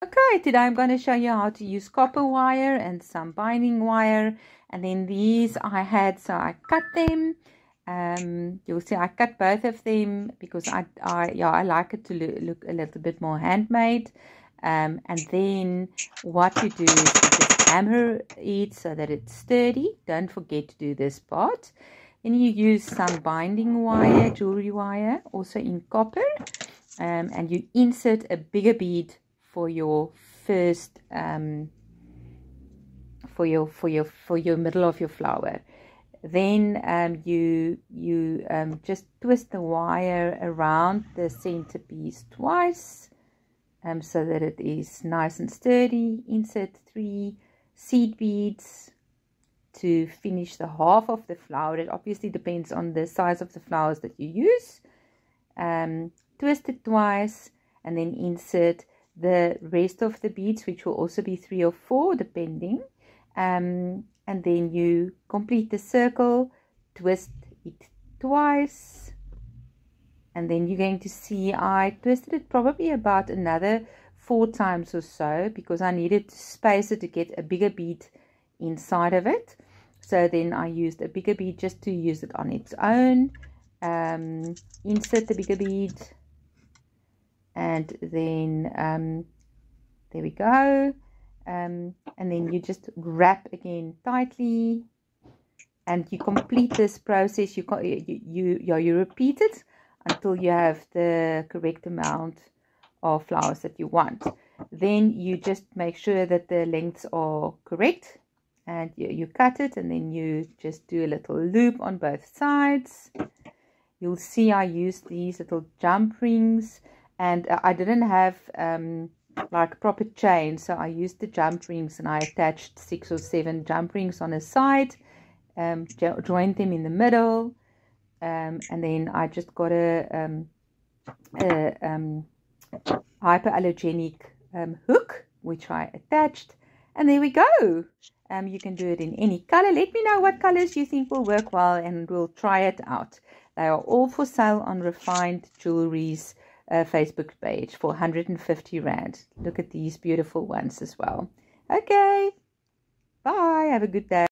Okay, today I'm going to show you how to use copper wire and some binding wire. And then these I had, so I cut them. You'll see I cut both of them because I like it to look a little bit more handmade. And then what you do is you just hammer it so that it's sturdy. Don't forget to do this part. Then you use some binding wire, jewelry wire, also in copper. And you insert a bigger bead for your first for your middle of your flower. Then you just twist the wire around the centerpiece twice, so that it is nice and sturdy. Insert 3 seed beads to finish the half of the flower. It obviously depends on the size of the flowers that you use. Twist it twice and then insert the rest of the beads, which will also be 3 or 4 depending, and then you complete the circle, twist it twice, and then you're going to see I twisted it probably about another 4 times or so because I needed to space it to get a bigger bead inside of it. So then I used a bigger bead just to use it on its own. Insert the bigger bead, and then there we go, and then you just wrap again tightly, and you complete this process. You repeat it until you have the correct amount of flowers that you want. Then you just make sure that the lengths are correct, and you cut it, and then you just do a little loop on both sides. You'll see I used these little jump rings, and I didn't have like proper chain, so I used the jump rings, and I attached 6 or 7 jump rings on a side, joined them in the middle, and then I just got a hyperallergenic hook, which I attached, and there we go. You can do it in any color. Let me know what colors you think will work well, and we'll try it out. They are all for sale on Refined Jewelry's Facebook page for 150 Rand. Look at these beautiful ones as well. Okay, bye. Have a good day.